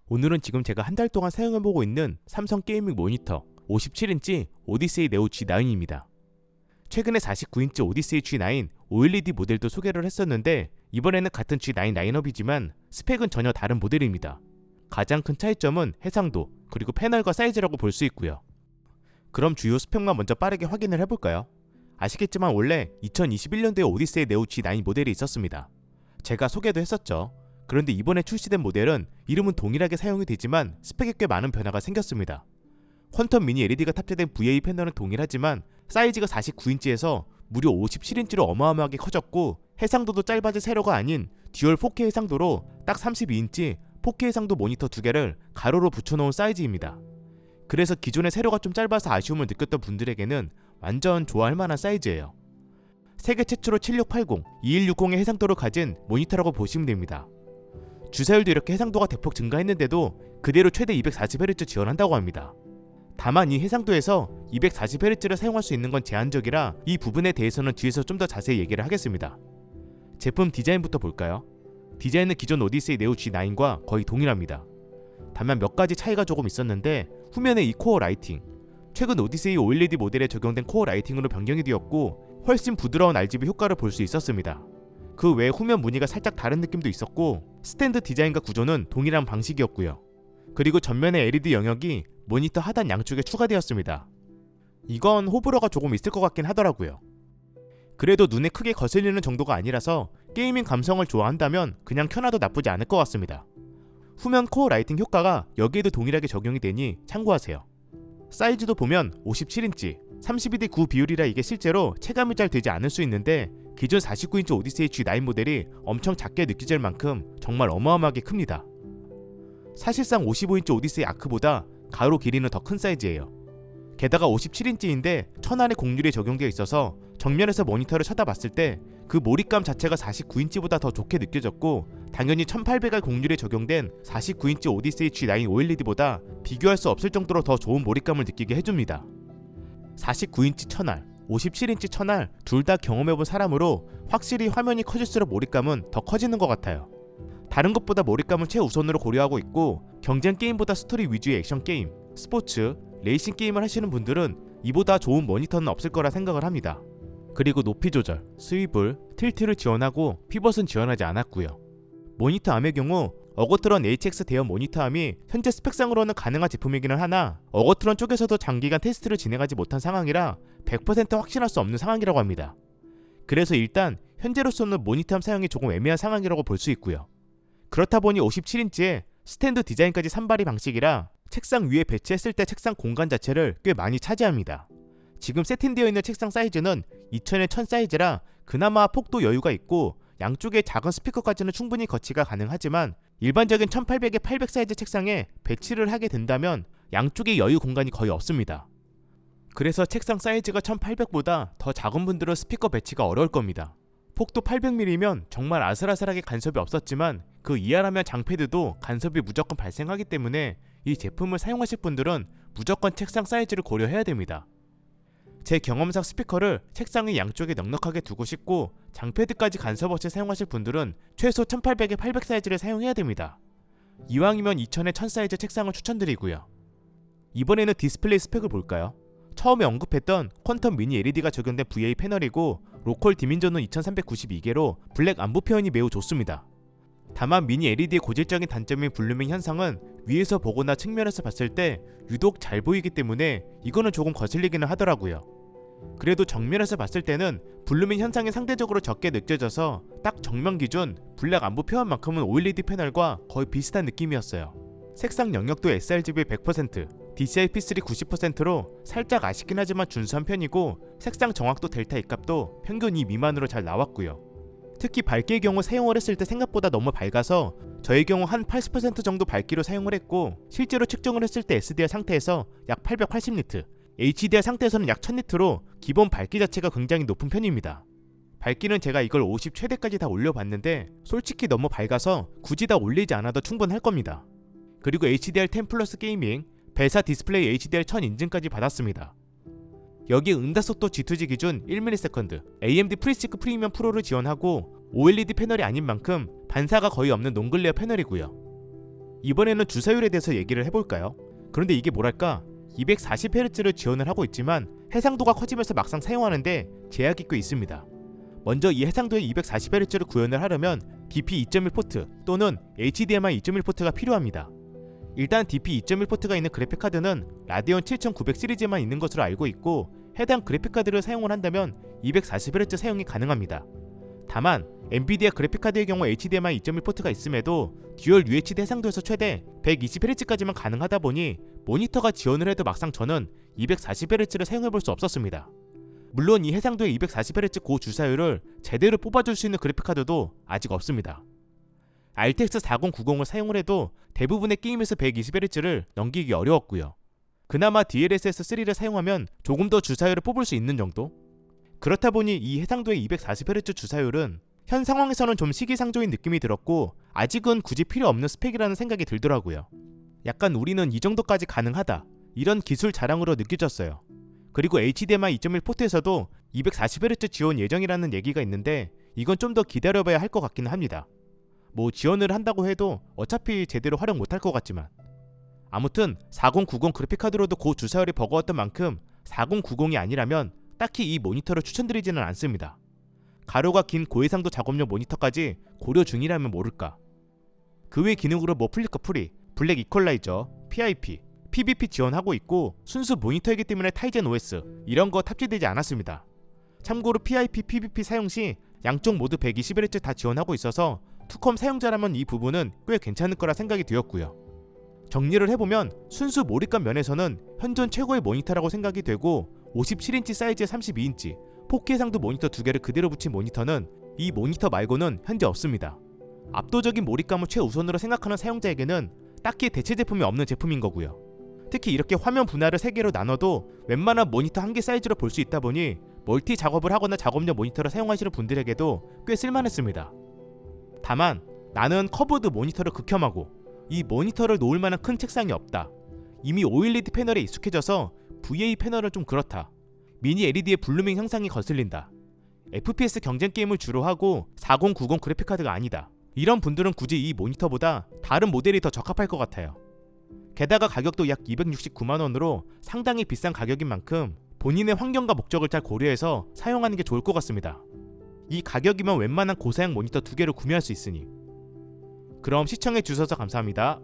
오늘은 지금 제가 한 달 동안 사용해보고 있는 삼성 게이밍 모니터 57인치 오디세이 네오 G9입니다. 최근에 49인치 오디세이 G9 OLED 모델도 소개를 했었는데 이번에는 같은 G9 라인업이지만 스펙은 전혀 다른 모델입니다. 가장 큰 차이점은 해상도 그리고 패널과 사이즈라고 볼 수 있고요. 그럼 주요 스펙만 먼저 빠르게 확인을 해볼까요? 아시겠지만 원래 2021년도에 오디세이 네오 G9 모델이 있었습니다. 제가 소개도 했었죠. 그런데 이번에 출시된 모델은 이름은 동일하게 사용이 되지만 스펙에 꽤 많은 변화가 생겼습니다. 퀀텀 미니 LED가 탑재된 VA 패널은 동일하지만 사이즈가 49인치에서 무려 57인치로 어마어마하게 커졌고 해상도도 짧아진 세로가 아닌 듀얼 4K 해상도로 딱 32인치 4K 해상도 모니터 두 개를 가로로 붙여놓은 사이즈입니다. 그래서 기존의 세로가 좀 짧아서 아쉬움을 느꼈던 분들에게는 완전 좋아할 만한 사이즈예요. 세계 최초로 7680, 2160의 해상도를 가진 모니터라고 보시면 됩니다. 주사율도 이렇게 해상도가 대폭 증가했는데도 그대로 최대 240Hz 지원한다고 합니다. 다만 이 해상도에서 240Hz를 사용할 수 있는 건 제한적이라 이 부분에 대해서는 뒤에서 좀 더 자세히 얘기를 하겠습니다. 제품 디자인부터 볼까요? 디자인은 기존 오디세이 네오 G9과 거의 동일합니다. 다만 몇 가지 차이가 조금 있었는데 후면의 이 코어 라이팅, 최근 오디세이 OLED 모델에 적용된 코어 라이팅으로 변경이 되었고 훨씬 부드러운 RGB 효과를 볼 수 있었습니다. 그 외에 후면 무늬가 살짝 다른 느낌도 있었고 스탠드 디자인과 구조는 동일한 방식이었고요. 그리고 전면의 LED 영역이 모니터 하단 양쪽에 추가되었습니다. 이건 호불호가 조금 있을 것 같긴 하더라고요. 그래도 눈에 크게 거슬리는 정도가 아니라서 게이밍 감성을 좋아한다면 그냥 켜놔도 나쁘지 않을 것 같습니다. 후면 코어 라이팅 효과가 여기에도 동일하게 적용이 되니 참고하세요. 사이즈도 보면 57인치 32:9 비율이라 이게 실제로 체감이 잘 되지 않을 수 있는데 기존 49인치 오디세이 G9 모델이 엄청 작게 느껴질 만큼 정말 어마어마하게 큽니다. 사실상 55인치 오디세이 아크보다 가로 길이는 더 큰 사이즈예요. 게다가 57인치인데 천안의 곡률이 적용되어 있어서 정면에서 모니터를 쳐다봤을 때 그 몰입감 자체가 49인치보다 더 좋게 느껴졌고 당연히 1800R 곡률이 적용된 49인치 오디세이 G9 OLED보다 비교할 수 없을 정도로 더 좋은 몰입감을 느끼게 해줍니다. 49인치 천알, 57인치 천알 둘 다 경험해본 사람으로 확실히 화면이 커질수록 몰입감은 더 커지는 것 같아요. 다른 것보다 몰입감을 최우선으로 고려하고 있고 경쟁 게임보다 스토리 위주의 액션 게임, 스포츠, 레이싱 게임을 하시는 분들은 이보다 좋은 모니터는 없을 거라 생각을 합니다. 그리고 높이 조절, 스위블, 틸트를 지원하고 피벗은 지원하지 않았고요. 모니터 암의 경우 어거트론 HX 대형 모니터암이 현재 스펙상으로는 가능한 제품이기는 하나 어거트론 쪽에서도 장기간 테스트를 진행하지 못한 상황이라 100% 확신할 수 없는 상황이라고 합니다. 그래서 일단 현재로서는 모니터암 사용이 조금 애매한 상황이라고 볼 수 있고요. 그렇다 보니 57인치에 스탠드 디자인까지 산발이 방식이라 책상 위에 배치했을 때 책상 공간 자체를 꽤 많이 차지합니다. 지금 세팅되어 있는 책상 사이즈는 2000에 1000 사이즈라 그나마 폭도 여유가 있고 양쪽에 작은 스피커까지는 충분히 거치가 가능하지만 일반적인 1800에 800 사이즈 책상에 배치를 하게 된다면 양쪽에 여유 공간이 거의 없습니다. 그래서 책상 사이즈가 1800보다 더 작은 분들은 스피커 배치가 어려울 겁니다. 폭도 800mm면 정말 아슬아슬하게 간섭이 없었지만 그 이하라면 장패드도 간섭이 무조건 발생하기 때문에 이 제품을 사용하실 분들은 무조건 책상 사이즈를 고려해야 됩니다. 제 경험상 스피커를 책상의 양쪽에 넉넉하게 두고 싶고 장패드까지 간섭 없이 사용하실 분들은 최소 1800에 800 사이즈를 사용해야 됩니다. 이왕이면 2000에 1000 사이즈 책상을 추천드리고요. 이번에는 디스플레이 스펙을 볼까요? 처음에 언급했던 퀀텀 미니 LED가 적용된 VA 패널이고 로컬 디민전은 2392개로 블랙 안부 표현이 매우 좋습니다. 다만 미니 LED의 고질적인 단점인 블루밍 현상은 위에서 보거나 측면에서 봤을 때 유독 잘 보이기 때문에 이거는 조금 거슬리기는 하더라고요. 그래도 정면에서 봤을 때는 블루밍 현상이 상대적으로 적게 느껴져서 딱 정면 기준 블랙 안부 표현만큼은 OLED 패널과 거의 비슷한 느낌이었어요. 색상 영역도 sRGB 100%, DCI-P3 90%로 살짝 아쉽긴 하지만 준수한 편이고 색상 정확도 델타 E값도 평균 2 미만으로 잘 나왔고요. 특히 밝기의 경우 사용을 했을 때 생각보다 너무 밝아서 저의 경우 한 80% 정도 밝기로 사용을 했고 실제로 측정을 했을 때 SDR 상태에서 약 880니트, HDR 상태에서는 약 1000니트로 기본 밝기 자체가 굉장히 높은 편입니다. 밝기는 제가 이걸 50 최대까지 다 올려봤는데 솔직히 너무 밝아서 굳이 다 올리지 않아도 충분할 겁니다. 그리고 HDR10 플러스 게이밍, 벨사 디스플레이 HDR 1000 인증까지 받았습니다. 여기 응답속도 G2G 기준 1ms, AMD FreeSync 프리미엄 프로를 지원하고 OLED 패널이 아닌 만큼 반사가 거의 없는 논글레어 패널이고요. 이번에는 주사율에 대해서 얘기를 해볼까요? 그런데 이게 뭐랄까 240Hz를 지원을 하고 있지만 해상도가 커지면서 막상 사용하는데 제약이 꽤 있습니다. 먼저 이 해상도의 240Hz를 구현을 하려면 DP 2.1 포트 또는 HDMI 2.1 포트가 필요합니다. 일단 DP 2.1 포트가 있는 그래픽카드는 라데온 7900 시리즈만 있는 것으로 알고 있고 해당 그래픽카드를 사용을 한다면 240Hz 사용이 가능합니다. 다만 엔비디아 그래픽카드의 경우 HDMI 2.1 포트가 있음에도 듀얼 UHD 해상도에서 최대 120Hz까지만 가능하다 보니 모니터가 지원을 해도 막상 저는 240Hz를 사용해볼 수 없었습니다. 물론 이 해상도의 240Hz 고주사율을 제대로 뽑아줄 수 있는 그래픽카드도 아직 없습니다. RTX 4090을 사용을 해도 대부분의 게임에서 120Hz를 넘기기 어려웠고요. 그나마 DLSS3를 사용하면 조금 더 주사율을 뽑을 수 있는 정도? 그렇다 보니 이 해상도의 240Hz 주사율은 현 상황에서는 좀 시기상조인 느낌이 들었고 아직은 굳이 필요 없는 스펙이라는 생각이 들더라고요. 약간 우리는 이 정도까지 가능하다 이런 기술 자랑으로 느껴졌어요. 그리고 HDMI 2.1 포트에서도 240Hz 지원 예정이라는 얘기가 있는데 이건 좀 더 기다려봐야 할 것 같기는 합니다. 뭐 지원을 한다고 해도 어차피 제대로 활용 못할 것 같지만 아무튼 4090 그래픽카드로도 고주사율이 버거웠던 만큼 4090이 아니라면 딱히 이 모니터를 추천드리지는 않습니다. 가로가 긴 고해상도 작업용 모니터까지 고려 중이라면 모를까. 그 외 기능으로 뭐 플리커 프리, 블랙 이퀄라이저, PIP, PVP 지원하고 있고 순수 모니터이기 때문에 타이젠 OS 이런 거 탑재되지 않았습니다. 참고로 PIP, PVP 사용 시 양쪽 모두 120Hz 다 지원하고 있어서 투컴 사용자라면 이 부분은 꽤 괜찮을 거라 생각이 되었고요. 정리를 해보면 순수 몰입감 면에서는 현존 최고의 모니터라고 생각이 되고 57인치 사이즈의 32인치 4K 해상도 모니터 두 개를 그대로 붙인 모니터는 이 모니터 말고는 현재 없습니다. 압도적인 몰입감을 최우선으로 생각하는 사용자에게는 딱히 대체 제품이 없는 제품인 거고요. 특히 이렇게 화면 분할을 3개로 나눠도 웬만한 모니터 1개 사이즈로 볼 수 있다 보니 멀티 작업을 하거나 작업용 모니터를 사용하시는 분들에게도 꽤 쓸만했습니다. 다만 나는 커브드 모니터를 극혐하고 이 모니터를 놓을 만한 큰 책상이 없다. 이미 OLED 패널에 익숙해져서 VA 패널은 좀 그렇다. 미니 LED의 블루밍 형상이 거슬린다. FPS 경쟁 게임을 주로 하고 4090 그래픽카드가 아니다. 이런 분들은 굳이 이 모니터보다 다른 모델이 더 적합할 것 같아요. 게다가 가격도 약 269만원으로 상당히 비싼 가격인 만큼 본인의 환경과 목적을 잘 고려해서 사용하는 게 좋을 것 같습니다. 이 가격이면 웬만한 고사양 모니터 2개를 구매할 수 있으니. 그럼 시청해주셔서 감사합니다.